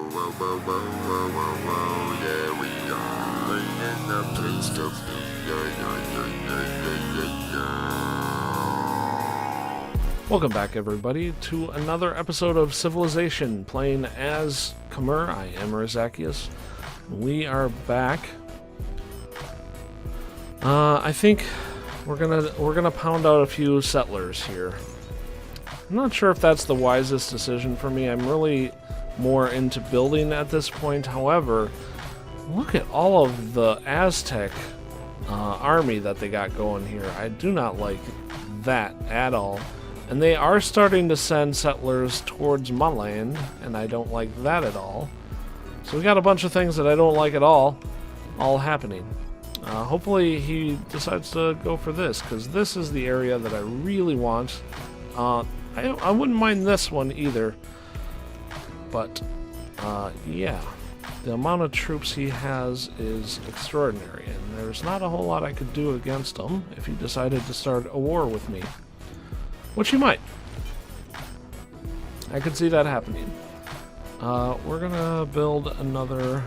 Yeah, we are in the midst of Welcome back, everybody, to another episode of Civilization, playing as Khmer. I am Razakius. We are back. I think we're gonna pound out a few settlers here. I'm not sure if that's the wisest decision for me. I'm really more into building at this point. However, look at all of the Aztec army that they got going here. I do not like that at all. And they are starting to send settlers towards my land, and I don't like that at all. So we got a bunch of things that I don't like at all happening. Hopefully he decides to go for this, because this is the area that I really want. I wouldn't mind this one either. But, yeah. The amount of troops he has is extraordinary, and there's not a whole lot I could do against him if he decided to start a war with me. Which he might. I could see that happening. We're gonna build another...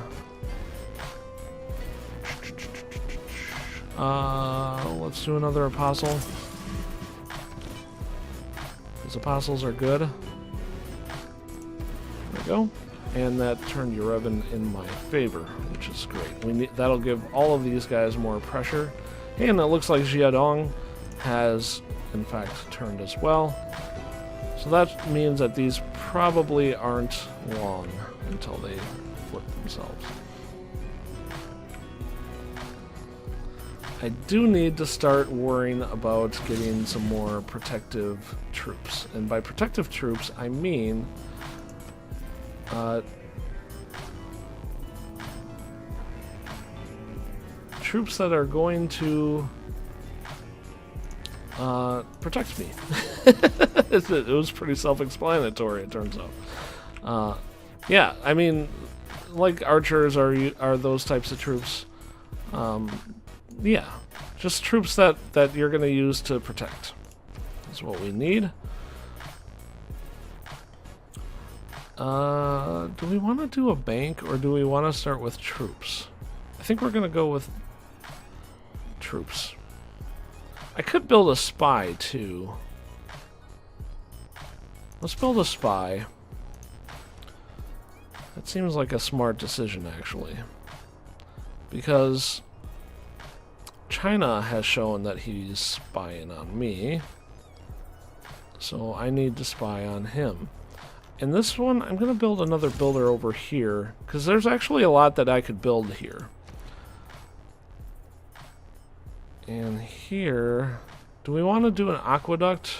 let's do another apostle. These apostles are good. There we go. And that turned Yerevan in my favor, which is great. That'll give all of these guys more pressure. And it looks like Jiadong has, in fact, turned as well. So that means that these probably aren't long until they flip themselves. I do need to start worrying about getting some more protective troops. And by protective troops, I mean troops that are going to protect me. It was pretty self-explanatory, it turns out. Yeah, I mean, like archers are those types of troops. Yeah, just troops that you're going to use to protect. That's what we need. Do we want to do a bank, or do we want to start with troops? I think we're going to go with troops. I could build a spy, too. Let's build a spy. That seems like a smart decision, actually. Because China has shown that he's spying on me. So I need to spy on him. And this one, I'm going to build another builder over here, because there's actually a lot that I could build here. And here, do we want to do an aqueduct?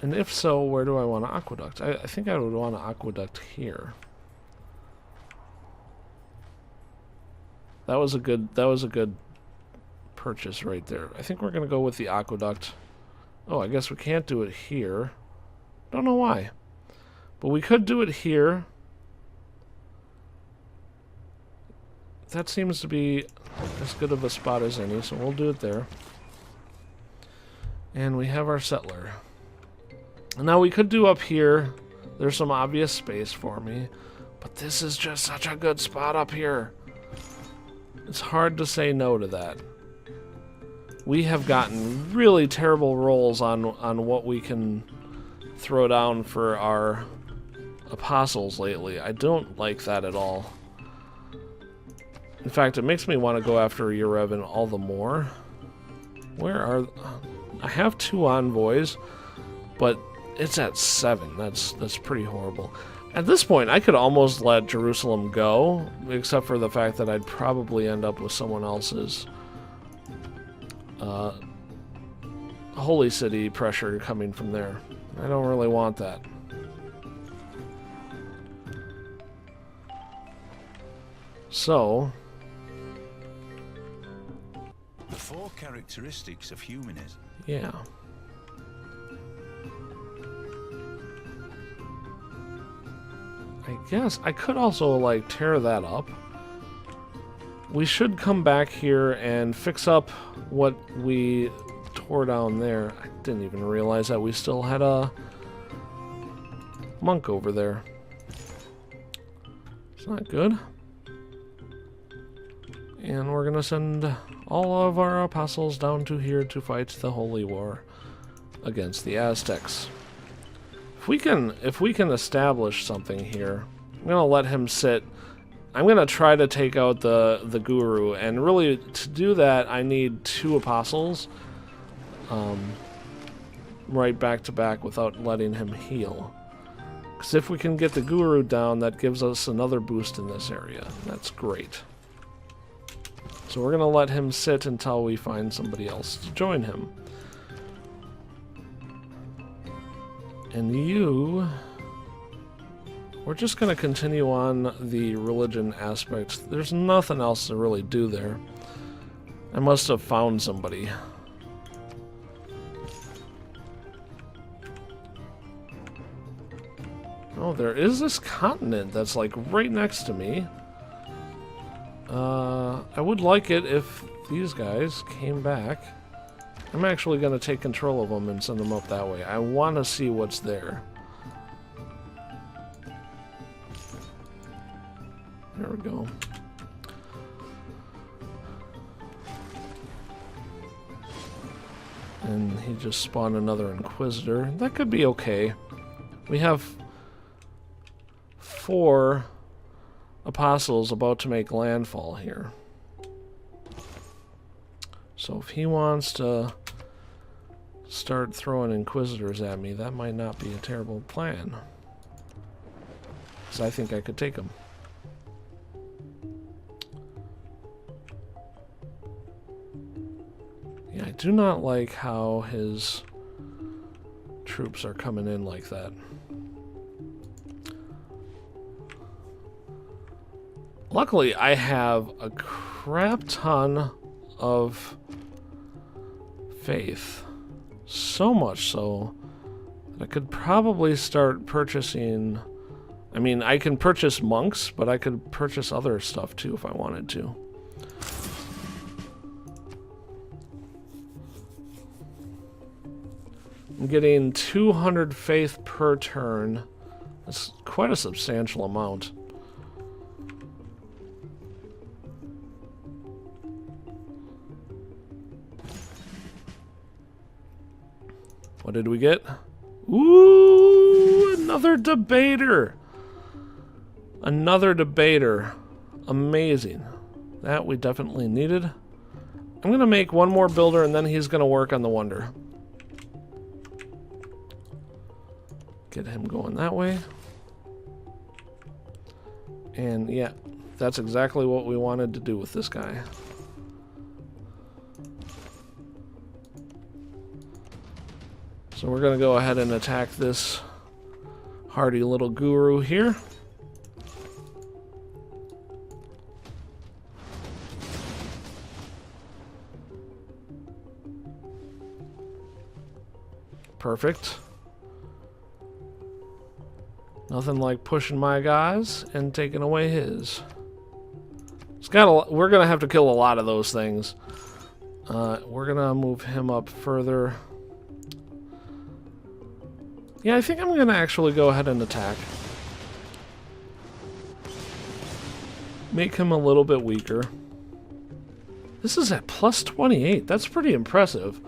And if so, where do I want an aqueduct? I think I would want an aqueduct here. That was a good purchase right there. I think we're going to go with the aqueduct. Oh, I guess we can't do it here. Don't know why. But we could do it here. That seems to be as good of a spot as any, so we'll do it there. And we have our settler. Now we could do up here. There's some obvious space for me. But this is just such a good spot up here. It's hard to say no to that. We have gotten really terrible rolls on what we can throw down for our apostles lately. I don't like that at all. In fact, it makes me want to go after Yerevan all the more. Where are... I have 2 envoys, but it's at 7. That's pretty horrible. At this point, I could almost let Jerusalem go, except for the fact that I'd probably end up with someone else's holy city pressure coming from there. I don't really want that. So... The 4 characteristics of humanism. Yeah. I guess I could also, like, tear that up. We should come back here and fix up what we tore down there. I didn't even realize that we still had a monk over there. It's not good. And we're gonna send all of our apostles down to here to fight the holy war against the Aztecs. If we can establish something here, I'm gonna let him sit. I'm gonna try to take out the guru, and really to do that I need 2 apostles right back to back without letting him heal. Because if we can get the guru down, that gives us another boost in this area. That's great. So we're gonna let him sit until we find somebody else to join him. And you... We're just going to continue on the religion aspect. There's nothing else to really do there. I must have found somebody. Oh, there is this continent that's like right next to me. I would like it if these guys came back. I'm actually going to take control of them and send them up that way. I want to see what's there. There we go. And he just spawned another Inquisitor. That could be okay. We have 4 apostles about to make landfall here. So if he wants to start throwing Inquisitors at me, that might not be a terrible plan. Because I think I could take them. Yeah, I do not like how his troops are coming in like that. Luckily, I have a crap ton of faith. So much so that I could probably start purchasing... I mean, I can purchase monks, but I could purchase other stuff too if I wanted to. I'm getting 200 faith per turn. That's quite a substantial amount. What did we get? Ooh, another debater. Another debater. Amazing. That we definitely needed. I'm going to make one more builder and then he's going to work on the wonder. Get him going that way. And yeah, that's exactly what we wanted to do with this guy. So we're going to go ahead and attack this hardy little guru here. Perfect. Nothing like pushing my guys and taking away his. It's got we're going to have to kill a lot of those things. We're going to move him up further. Yeah, I think I'm going to actually go ahead and attack. Make him a little bit weaker. This is at plus 28. That's pretty impressive.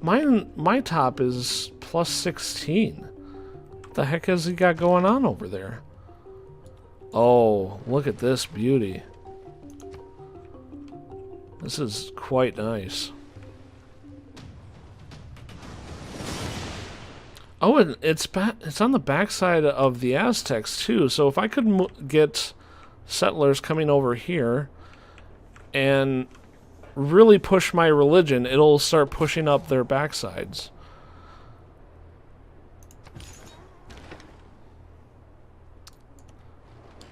My top is plus 16. What the heck has he got going on over there? Oh, look at this beauty. This is quite nice. Oh, and it's on the backside of the Aztecs too. So if I could get settlers coming over here and really push my religion, it'll start pushing up their backsides.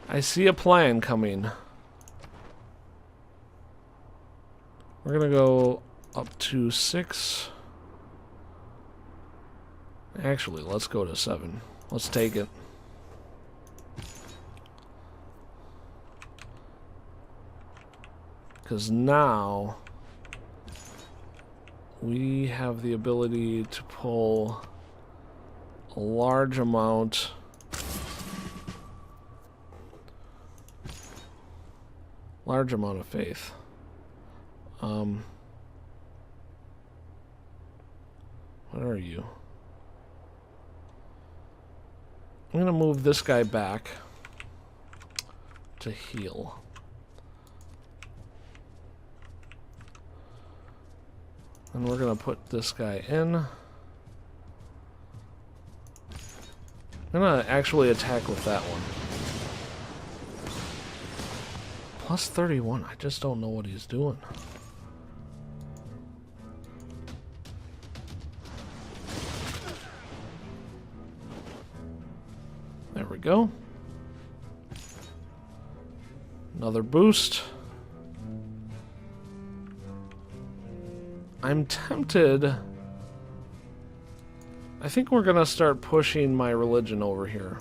I see a plan coming. We're gonna go up to 6. Actually, let's go to 7. Let's take it. Because now we have the ability to pull a large amount Large amount of faith. What are you? I'm gonna move this guy back to heal. And we're gonna put this guy in. I'm gonna actually attack with that one. Plus 31, I just don't know what he's doing. There we go. Another boost. I'm tempted. I think we're gonna start pushing my religion over here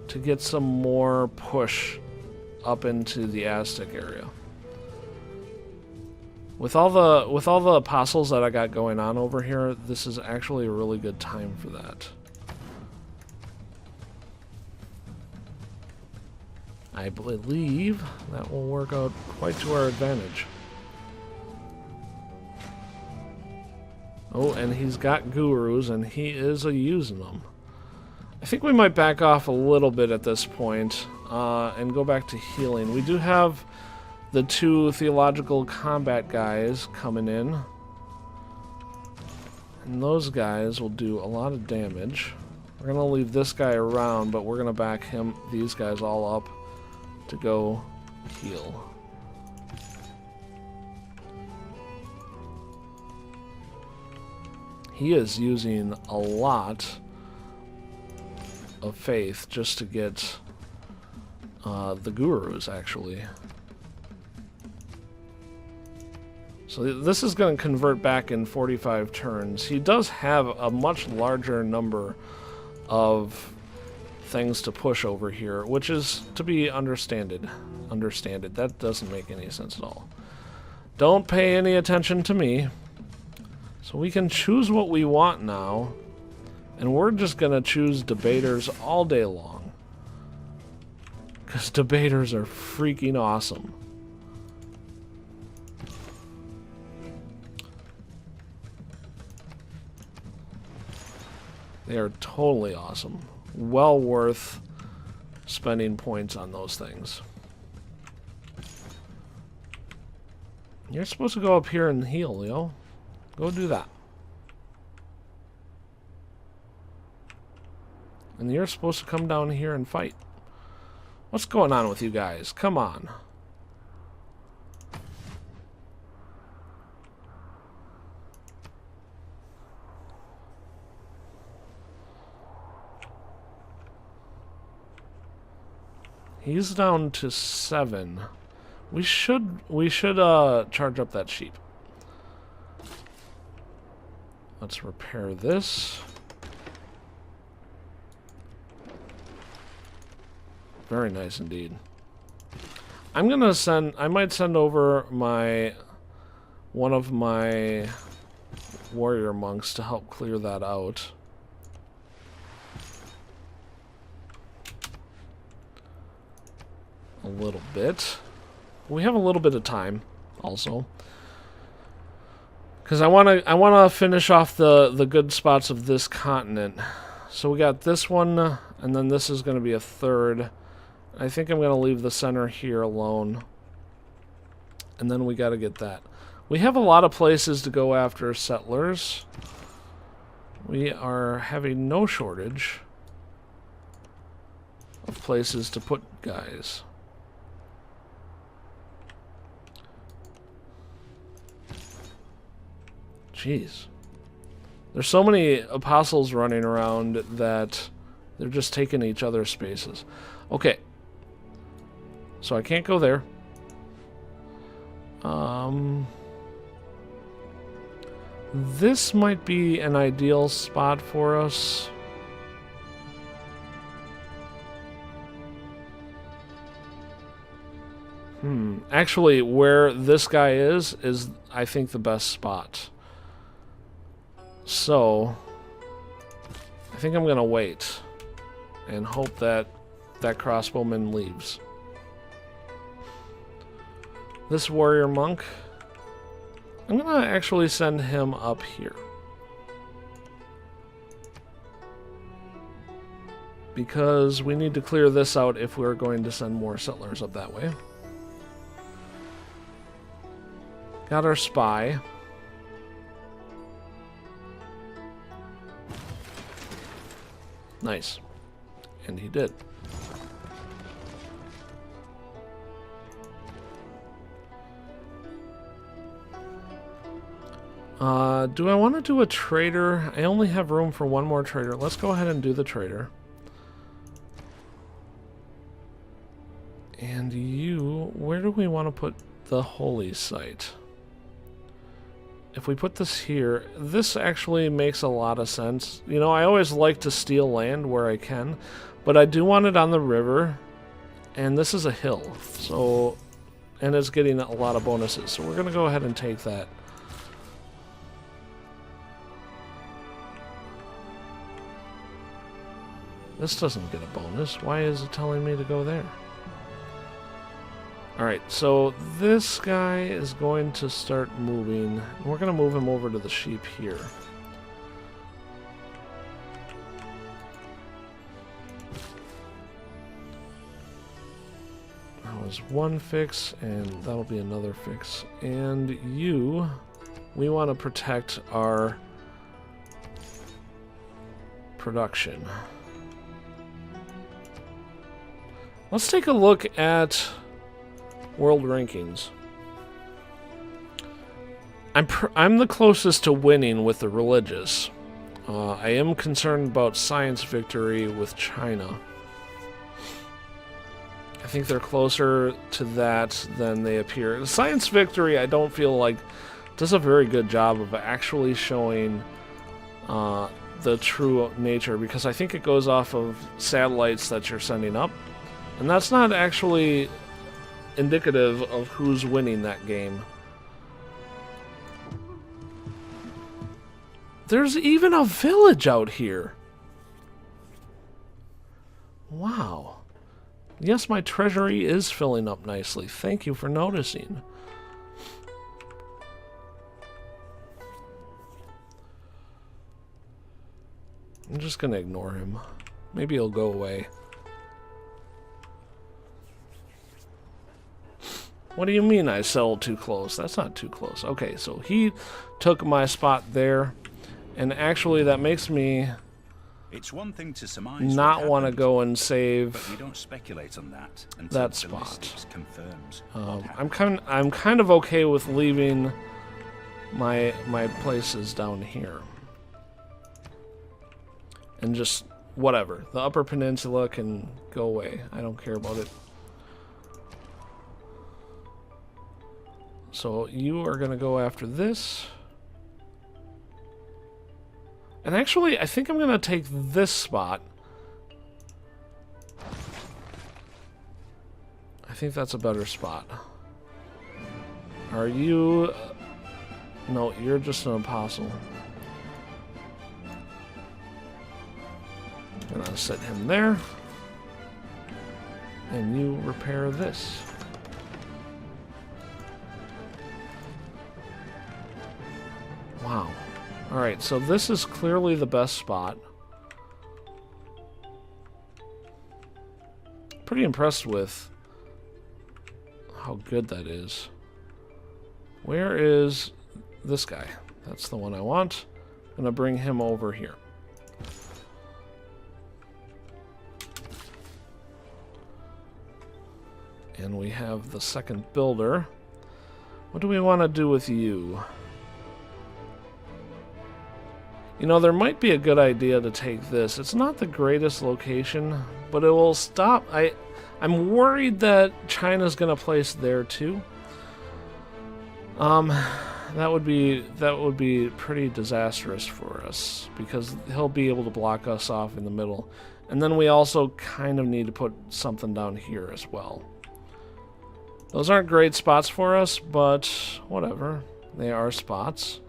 to get some more push up into the Aztec area. With all the apostles that I got going on over here, this is actually a really good time for that. I believe that will work out quite to our advantage. Oh, and he's got gurus, and he is using them. I think we might back off a little bit at this point and go back to healing. We do have the 2 theological combat guys coming in. And those guys will do a lot of damage. We're going to leave this guy around, but we're going to back these guys all up to go heal. He is using a lot of faith just to get the gurus, actually. So this is going to convert back in 45 turns. He does have a much larger number of things to push over here, which is to be understanded. That doesn't make any sense at all. Don't pay any attention to me. So we can choose what we want now, and we're just going to choose debaters all day long. Because debaters are freaking awesome. They are totally awesome. Well worth spending points on those things. You're supposed to go up here and heal, yo. Go do that. And you're supposed to come down here and fight. What's going on with you guys? Come on. He's down to 7. We should charge up that sheep. Let's repair this. Very nice indeed. I might send over one of my warrior monks to help clear that out. A little bit. We have a little bit of time also. Because I wanna finish off the good spots of this continent. So we got this one, and then this is gonna be a third. I think I'm gonna leave the center here alone. And then we gotta get that. We have a lot of places to go after settlers. We are having no shortage of places to put guys. Jeez. There's so many apostles running around that they're just taking each other's spaces. Okay. So I can't go there. This might be an ideal spot for us. Actually, where this guy is I think the best spot. So I think I'm gonna wait and hope that that crossbowman leaves. This warrior monk, I'm gonna actually send him up here. Because we need to clear this out if we're going to send more settlers up that way. Got our spy. Nice. And he did. Do I want to do a trader? I only have room for one more trader. Let's go ahead and do the trader. And you, where do we want to put the holy site? If we put this here, this actually makes a lot of sense. You know, I always like to steal land where I can, but I do want it on the river, and this is a hill, so, and it's getting a lot of bonuses, so we're going to go ahead and take that. This doesn't get a bonus. Why is it telling me to go there? Alright, so this guy is going to start moving. We're going to move him over to the sheep here. That was one fix, and that'll be another fix. And you, we want to protect our production. Let's take a look at world rankings. I'm the closest to winning with the religious. I am concerned about science victory with China. I think they're closer to that than they appear. Science victory, I don't feel like does a very good job of actually showing the true nature, because I think it goes off of satellites that you're sending up. And that's not actually indicative of who's winning that game. There's even a village out here. Wow. Yes, my treasury is filling up nicely. Thank you for noticing. I'm just gonna ignore him. Maybe he'll go away. What do you mean I settled too close? That's not too close. Okay, so he took my spot there, and actually that makes me It's one thing to surmise not want to go and save but we don't speculate on that until that the spot. ballistics confirms I'm kind of okay with leaving my places down here, and just whatever. The Upper Peninsula can go away. I don't care about it. So you are going to go after this. And actually, I think I'm going to take this spot. I think that's a better spot. Are you... No, you're just an apostle. I'm going to set him there. And you repair this. Wow. Alright, so this is clearly the best spot. Pretty impressed with how good that is. Where is this guy? That's the one I want. I'm going to bring him over here. And we have the second builder. What do we want to do with you? You know, there might be a good idea to take this. It's not the greatest location, but it will stop. I'm worried that China's going to place there too. That would be pretty disastrous for us, because he'll be able to block us off in the middle. And then we also kind of need to put something down here as well. Those aren't great spots for us, but whatever. They are spots.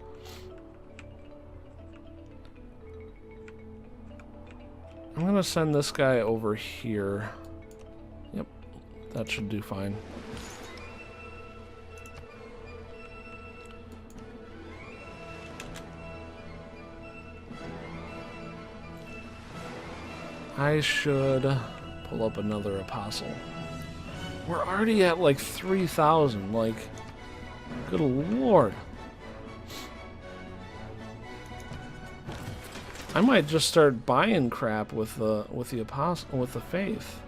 I'm going to send this guy over here. That should do fine. I should pull up another apostle. We're already at like 3,000. Like, good lord. I might just start buying crap with the faith.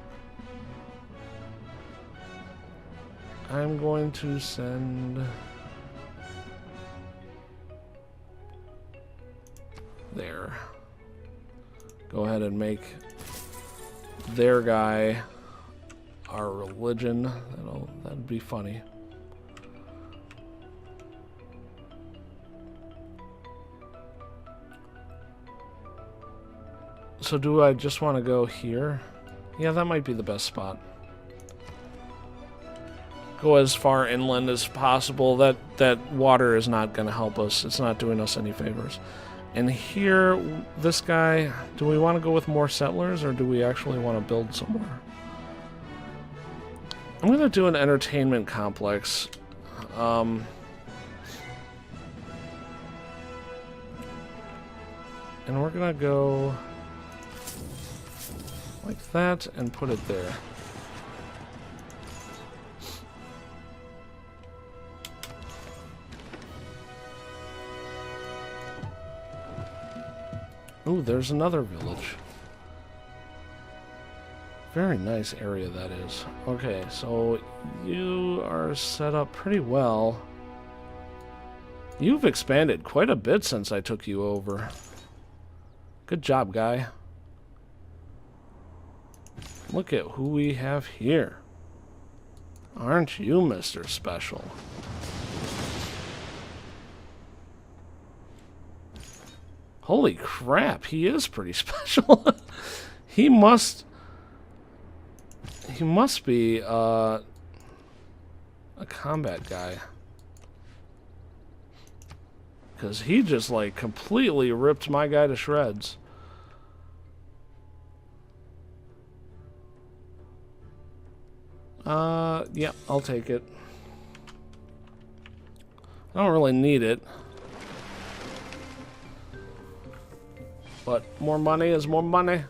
I'm going to send there. Go ahead and make their guy our religion. That'd be funny. So do I just want to go here? Yeah, that might be the best spot. Go as far inland as possible. That water is not going to help us. It's not doing us any favors. And here, this guy, do we want to go with more settlers, or do we actually want to build somewhere? I'm going to do an entertainment complex. And we're going to go like that and put it there. Ooh, there's another village. Very nice area that is. Okay, so you are set up pretty well. You've expanded quite a bit since I took you over. Good job, guy. Look at who we have here. Aren't you, Mr. Special? Holy crap, he is pretty special. He must be a combat guy. Because he just like completely ripped my guy to shreds. Yeah, I'll take it. I don't really need it. But more money is more money.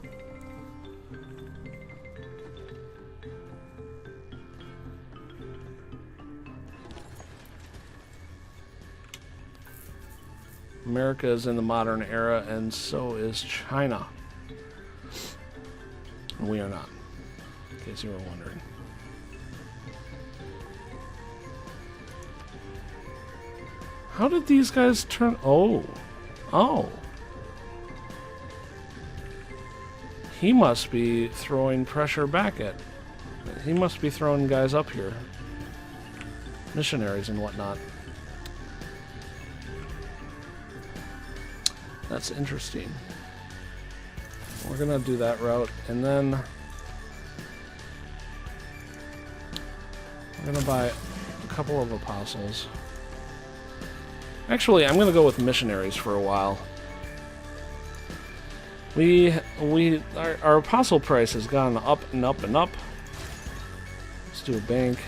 America is in the modern era, and so is China. We are not, in case you were wondering. How did these guys turn? Oh. He must be throwing pressure back at. He must be throwing guys up here. Missionaries and whatnot. That's interesting. We're gonna do that route, and then we're gonna buy a couple of apostles. Actually, I'm gonna go with missionaries for a while. Our apostle price has gone up and up and up. Let's do a bank.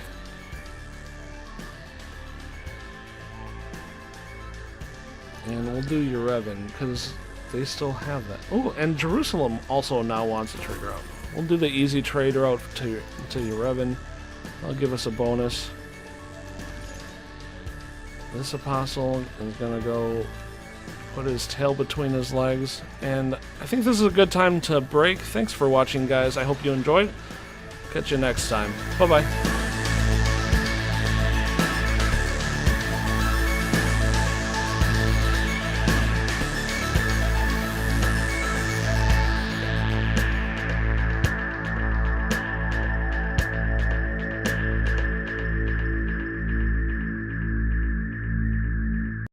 And we'll do Yrevan, because they still have that. Oh, and Jerusalem also now wants a trade route. We'll do the easy trade route to Yrevan. That'll give us a bonus. This apostle is going to go put his tail between his legs. And I think this is a good time to break. Thanks for watching, guys. I hope you enjoyed. Catch you next time. Bye-bye.